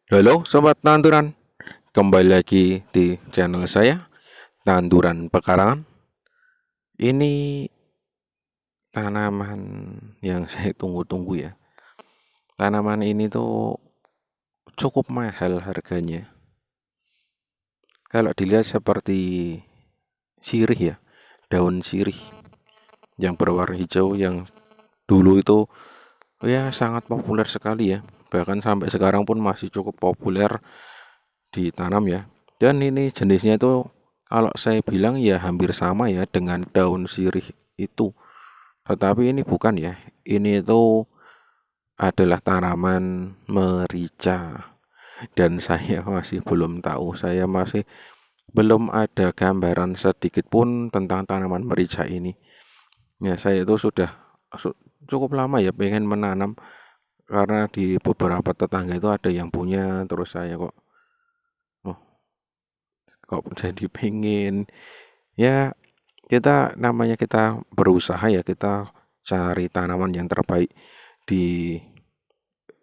Halo Sobat Tanduran, kembali lagi di channel saya, Tanduran Pekarangan. Ini tanaman yang saya tunggu-tunggu ya. Tanaman ini tuh cukup mahal harganya. Kalau dilihat seperti sirih ya, daun sirih yang berwarna hijau yang dulu itu ya sangat populer sekali ya. Bahkan sampai sekarang pun masih cukup populer ditanam ya. Dan ini jenisnya itu kalau saya bilang ya hampir sama ya dengan daun sirih itu. Tetapi ini bukan ya. Ini itu adalah tanaman merica dan saya masih belum tahu. Saya masih belum ada gambaran sedikit pun tentang tanaman merica ini. Ya, saya itu sudah cukup lama ya pengen menanam karena di beberapa tetangga itu ada yang punya, terus saya oh, kok jadi pengen. Ya, kita namanya kita berusaha ya, kita cari tanaman yang terbaik di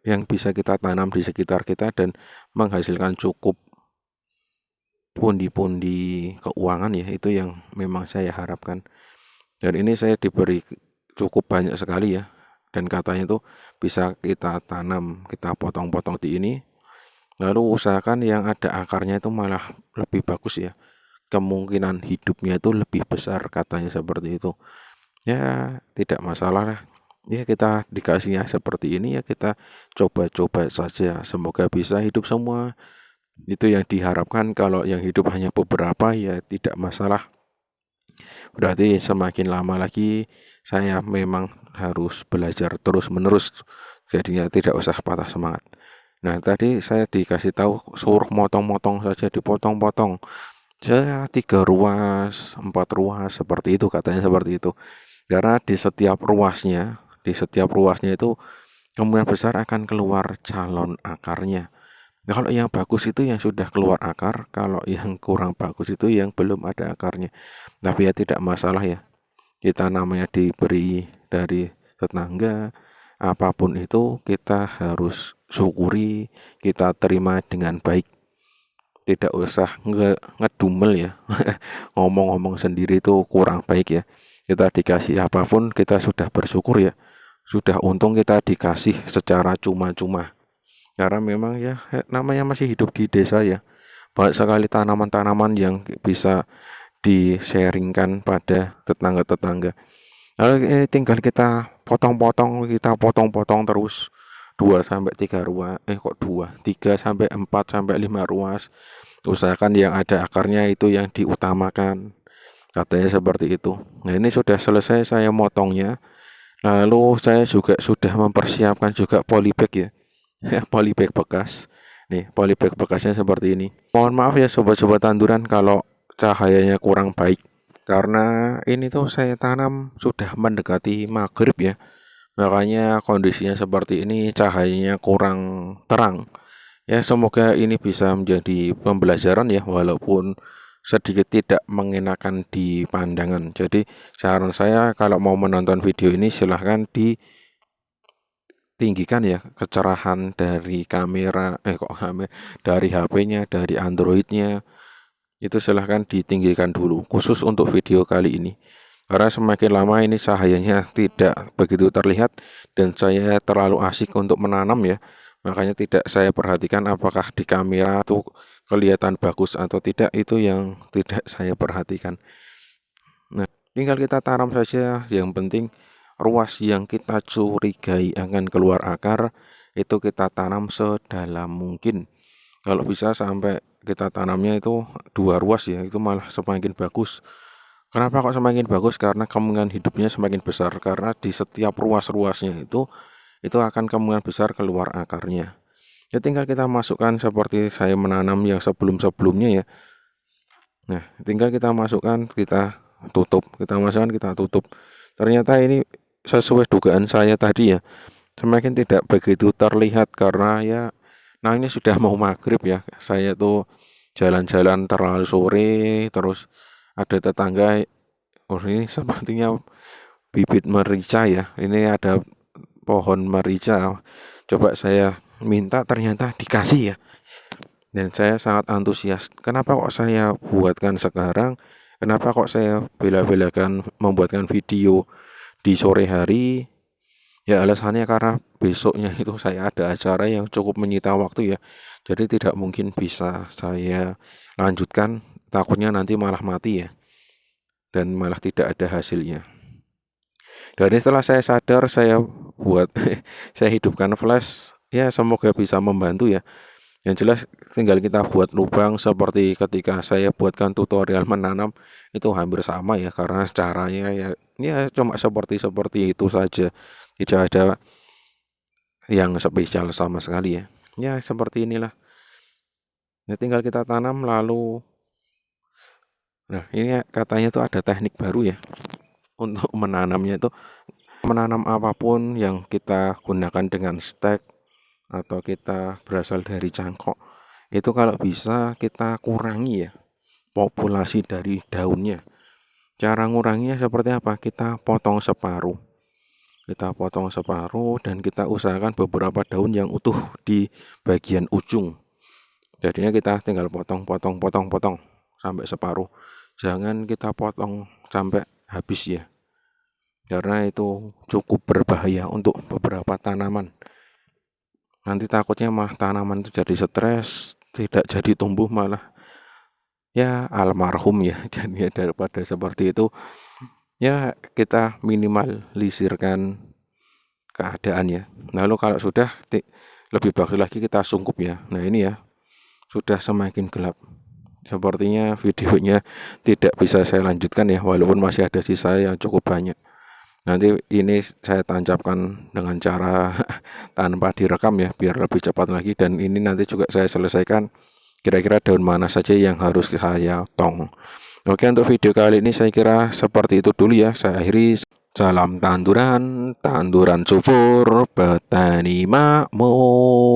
yang bisa kita tanam di sekitar kita dan menghasilkan cukup pundi-pundi keuangan ya, itu yang memang saya harapkan. Dan ini saya diberi cukup banyak sekali ya, dan katanya itu bisa kita tanam, kita potong-potong di ini, lalu usahakan yang ada akarnya itu malah lebih bagus ya, kemungkinan hidupnya itu lebih besar katanya seperti itu. Ya, tidak masalah lah. Ya, kita dikasihnya seperti ini ya kita coba-coba saja. Semoga bisa hidup semua. Itu yang diharapkan. Kalau yang hidup hanya beberapa ya tidak masalah. Berarti semakin lama lagi saya memang harus belajar terus-menerus. Jadinya tidak usah patah semangat. Nah, tadi saya dikasih tahu suruh motong-motong saja, dipotong-potong. Ya, 3 ruas, 4 ruas, seperti itu katanya seperti itu. Karena di setiap ruasnya itu kemungkinan besar akan keluar calon akarnya. Nah, kalau yang bagus itu yang sudah keluar akar, kalau yang kurang bagus itu yang belum ada akarnya. Tapi ya tidak masalah ya. Kita namanya diberi dari tetangga, apapun itu kita harus syukuri, kita terima dengan baik. Tidak usah ngedumel ya. Ngomong-ngomong sendiri itu kurang baik ya. Kita dikasih apapun kita sudah bersyukur ya. Sudah untung kita dikasih secara cuma-cuma. Karena memang ya namanya masih hidup di desa ya. Banyak sekali tanaman-tanaman yang bisa di-sharingkan pada tetangga-tetangga. Lalu ini tinggal kita potong-potong terus 2 sampai 3 ruas, kok 2, 3 sampai 4 sampai 5 ruas. Usahakan yang ada akarnya itu yang diutamakan. Katanya seperti itu. Nah, ini sudah selesai saya motongnya. Lalu saya juga sudah mempersiapkan juga polybag ya. Polybag bekas. Nih, polybag bekasnya seperti ini. Mohon maaf ya sobat-sobat tanduran kalau cahayanya kurang baik. Karena ini tuh saya tanam sudah mendekati maghrib ya. Makanya kondisinya seperti ini, cahayanya kurang terang. Ya, semoga ini bisa menjadi pembelajaran ya, walaupun sedikit tidak mengenakan di pandangan. Jadi, saran saya kalau mau menonton video ini silahkan ditinggikan ya kecerahan dari kamera, dari HP-nya, dari Android-nya. Itu silahkan ditinggikan dulu, khusus untuk video kali ini. Karena semakin lama ini cahayanya tidak begitu terlihat dan saya terlalu asik untuk menanam ya. Makanya tidak saya perhatikan apakah di kamera itu kelihatan bagus atau tidak, itu yang tidak saya perhatikan. Nah, tinggal kita tanam saja, yang penting ruas yang kita curigai akan keluar akar itu kita tanam sedalam mungkin. Kalau bisa sampai kita tanamnya itu 2 ruas ya, itu malah semakin bagus. Kenapa kok semakin bagus? Karena kemungkinan hidupnya semakin besar karena di setiap ruas-ruasnya itu akan kemungkinan besar keluar akarnya. Ya tinggal kita masukkan seperti saya menanam yang sebelum-sebelumnya ya. Nah, tinggal kita masukkan, kita tutup, kita masukkan, kita tutup. Ternyata ini sesuai dugaan saya tadi ya. Semakin tidak begitu terlihat karena ya, nah ini sudah mau maghrib ya. Saya tuh jalan-jalan terlalu sore, terus ada tetangga, oh ini sepertinya bibit merica ya. Ini ada pohon merica. Coba saya minta ternyata dikasih ya. dan saya sangat antusias. Kenapa kok saya buatkan sekarang? Kenapa kok saya bela-belakan membuatkan video di sore hari? Ya alasannya karena besoknya itu saya ada acara yang cukup menyita waktu ya. Jadi tidak mungkin bisa saya lanjutkan, takutnya nanti malah mati ya dan malah tidak ada hasilnya. Dan setelah saya sadar saya buat saya hidupkan flash, ya semoga bisa membantu ya. Yang jelas tinggal kita buat lubang seperti ketika saya buatkan tutorial menanam itu hampir sama ya karena caranya ya cuma seperti seperti itu saja. Tidak ada yang spesial sama sekali ya. Ya seperti inilah. Ya tinggal kita tanam lalu nah ini katanya tuh ada teknik baru ya untuk menanamnya itu. Menanam apapun yang kita gunakan dengan stek atau kita berasal dari cangkok itu kalau bisa kita kurangi ya populasi dari daunnya. Cara nguranginya seperti apa? Kita potong separuh dan kita usahakan beberapa daun yang utuh di bagian ujung. Jadinya kita tinggal potong sampai separuh. Jangan kita potong sampai habis ya. Karena itu cukup berbahaya untuk beberapa tanaman. Nanti takutnya malah tanaman itu jadi stres, tidak jadi tumbuh malah ya almarhum ya. Jadi daripada seperti itu ya kita minimalisirkan keadaan ya. Lalu kalau sudah lebih bagus lagi kita sungkup ya. Nah ini ya sudah semakin gelap. Sepertinya videonya tidak bisa saya lanjutkan ya walaupun masih ada sisa yang cukup banyak. Nanti ini saya tancapkan dengan cara tanpa direkam ya biar lebih cepat lagi dan ini nanti juga saya selesaikan kira-kira daun mana saja yang harus saya tong. Oke untuk video kali ini saya kira seperti itu dulu ya. Saya akhiri. Salam tanduran, tanduran subur, petani makmur.